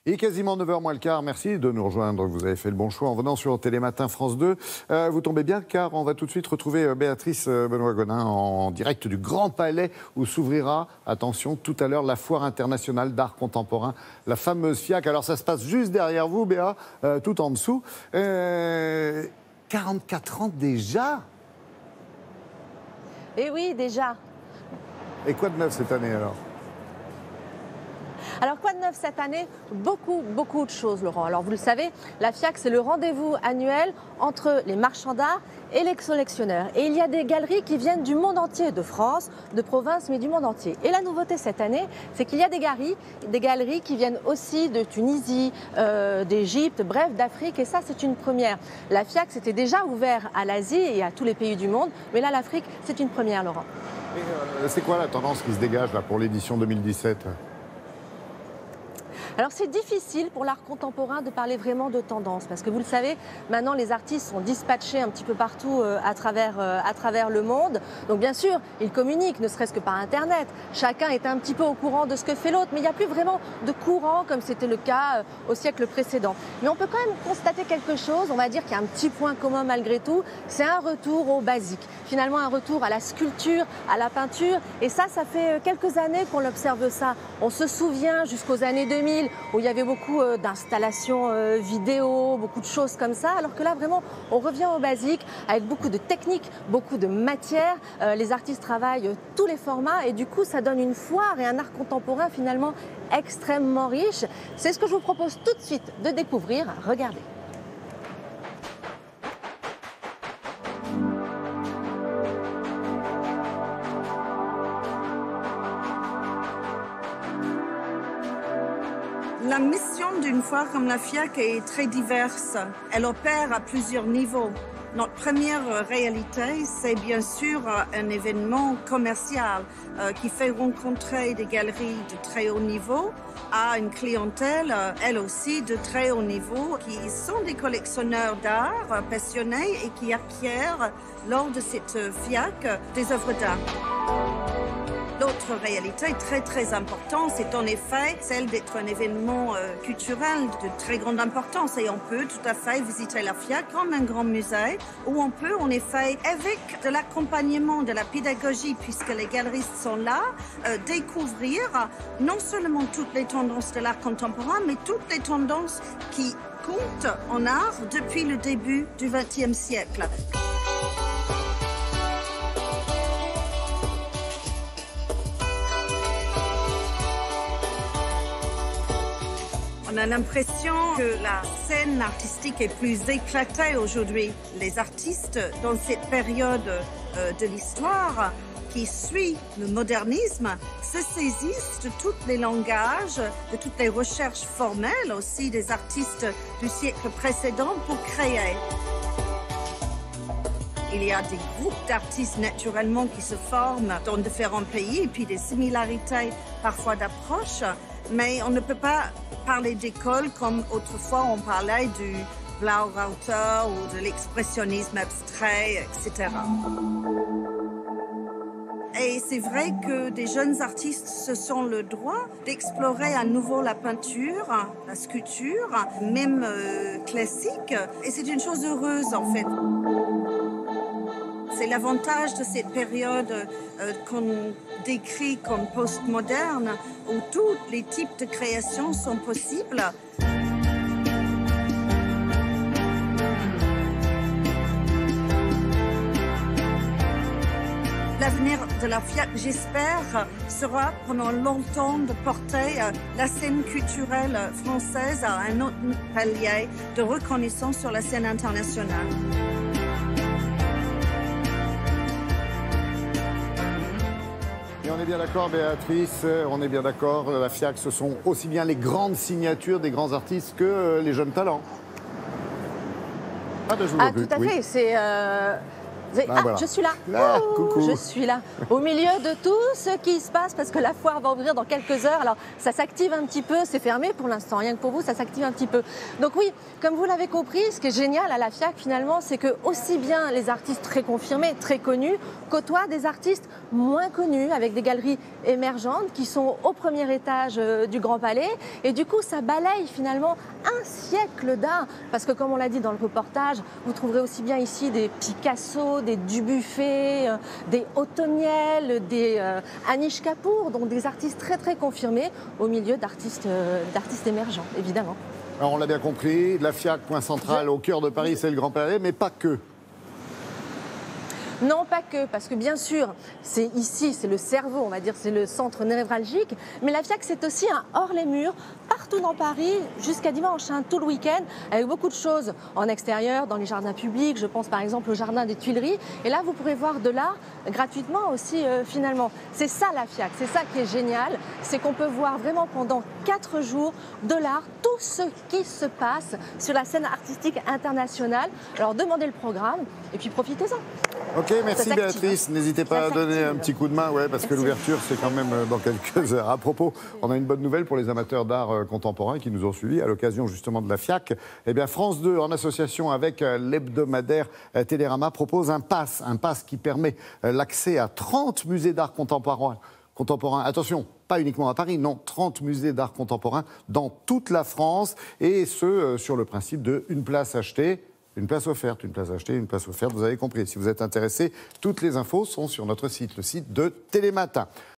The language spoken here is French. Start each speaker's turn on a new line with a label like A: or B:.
A: Il est quasiment 9h moins le quart. Merci de nous rejoindre. Vous avez fait le bon choix en venant sur Télématin France 2. Vous tombez bien car on va tout de suite retrouver Béatrice Benoît-Gonin en direct du Grand Palais où s'ouvrira, attention, tout à l'heure la Foire internationale d'art contemporain, la fameuse FIAC. Alors ça se passe juste derrière vous, Béa, tout en dessous. 44 ans déjà?
B: Eh oui, déjà.
A: Et quoi de neuf cette année alors?
B: Alors quoi de neuf cette année? Beaucoup de choses, Laurent. Alors vous le savez, la FIAC, c'est le rendez-vous annuel entre les marchands d'art et les collectionneurs. Et il y a des galeries qui viennent du monde entier, de France, de province, mais du monde entier. Et la nouveauté cette année, c'est qu'il y a des galeries qui viennent aussi de Tunisie, d'Égypte, bref, d'Afrique. Et ça, c'est une première. La FIAC, c'était déjà ouvert à l'Asie et à tous les pays du monde. Mais là, l'Afrique, c'est une première, Laurent.
A: C'est quoi la tendance qui se dégage là, pour l'édition 2017 ?
B: Alors c'est difficile pour l'art contemporain de parler vraiment de tendance parce que vous le savez, maintenant les artistes sont dispatchés un petit peu partout à travers le monde. Donc bien sûr, ils communiquent, ne serait-ce que par Internet. Chacun est un petit peu au courant de ce que fait l'autre, mais il n'y a plus vraiment de courant comme c'était le cas au siècle précédent. Mais on peut quand même constater quelque chose, on va dire qu'il y a un petit point commun malgré tout, c'est un retour au basique. Finalement un retour à la sculpture, à la peinture, et ça fait quelques années qu'on l'observe ça. On se souvient jusqu'aux années 2000, où il y avait beaucoup d'installations vidéo, beaucoup de choses comme ça, alors que là vraiment on revient au basique avec beaucoup de techniques, beaucoup de matières. Les artistes travaillent tous les formats et du coup ça donne une foire et un art contemporain finalement extrêmement riche. C'est ce que je vous propose tout de suite de découvrir. Regardez.
C: La mission d'une foire comme la FIAC est très diverse. Elle opère à plusieurs niveaux. Notre première réalité, c'est bien sûr un événement commercial qui fait rencontrer des galeries de très haut niveau à une clientèle, elle aussi, de très haut niveau, qui sont des collectionneurs d'art passionnés et qui acquièrent, lors de cette FIAC, des œuvres d'art. L'autre réalité très importante, c'est en effet celle d'être un événement culturel de très grande importance. Et on peut tout à fait visiter la FIAC comme un grand musée, où on peut en effet, avec de l'accompagnement, de la pédagogie, puisque les galeristes sont là, découvrir non seulement toutes les tendances de l'art contemporain, mais toutes les tendances qui comptent en art depuis le début du XXe siècle. On a l'impression que la scène artistique est plus éclatée aujourd'hui. Les artistes, dans cette période de l'histoire qui suit le modernisme, se saisissent de tous les langages, de toutes les recherches formelles aussi des artistes du siècle précédent pour créer. Il y a des groupes d'artistes naturellement qui se forment dans différents pays et puis des similarités parfois d'approche. Mais on ne peut pas parler d'école comme autrefois on parlait du Blaurauter ou de l'expressionnisme abstrait, etc. Et c'est vrai que des jeunes artistes se sont le droit d'explorer à nouveau la peinture, la sculpture, même classique. Et c'est une chose heureuse en fait. C'est l'avantage de cette période qu'on décrit comme postmoderne, où tous les types de créations sont possibles. L'avenir de la FIAC, j'espère, sera pendant longtemps de porter la scène culturelle française à un autre palier de reconnaissance sur la scène internationale.
A: Et on est bien d'accord, Béatrice, on est bien d'accord, la FIAC, ce sont aussi bien les grandes signatures des grands artistes que les jeunes talents.
B: Tout à fait,
A: Voilà.
B: Je suis là.
A: Ah, coucou.
B: Je suis là. Au milieu de tout ce qui se passe, parce que la foire va ouvrir dans quelques heures. Alors, ça s'active un petit peu. C'est fermé pour l'instant. Rien que pour vous, ça s'active un petit peu. Donc oui, comme vous l'avez compris, ce qui est génial à la FIAC, finalement, c'est que aussi bien les artistes très confirmés, très connus, côtoient des artistes moins connus, avec des galeries émergentes qui sont au premier étage du Grand Palais. Et du coup, ça balaye finalement un siècle d'art. Parce que comme on l'a dit dans le reportage, vous trouverez aussi bien ici des Picasso, des Dubuffet, des Othoniel, des Anish Kapoor, donc des artistes très très confirmés au milieu d'artistes émergents, évidemment.
A: Alors on l'a bien compris, la FIAC, point central au cœur de Paris, c'est le Grand Palais, mais pas que.
B: Non, pas que, parce que bien sûr, c'est ici, c'est le cerveau, on va dire, c'est le centre névralgique, mais la FIAC, c'est aussi un hors-les-murs, partout dans Paris, jusqu'à dimanche, tout le week-end, avec beaucoup de choses en extérieur, dans les jardins publics, je pense par exemple au jardin des Tuileries, et là, vous pourrez voir de l'art gratuitement aussi, finalement. C'est ça la FIAC, c'est ça qui est génial, c'est qu'on peut voir vraiment pendant 4 jours de l'art, tout ce qui se passe sur la scène artistique internationale. Alors, demandez le programme, et puis profitez-en.
A: Ok, merci Béatrice. N'hésitez pas à donner un petit coup de main, parce que l'ouverture, c'est quand même dans quelques heures. À propos, on a une bonne nouvelle pour les amateurs d'art contemporain qui nous ont suivis à l'occasion justement de la FIAC. Eh bien, France 2, en association avec l'hebdomadaire Télérama, propose un pass qui permet l'accès à 30 musées d'art contemporain. Attention, pas uniquement à Paris, non, 30 musées d'art contemporain dans toute la France, et ce, sur le principe de une place achetée. Une place offerte, une place achetée, une place offerte, vous avez compris. Si vous êtes intéressé, toutes les infos sont sur notre site, le site de Télématin.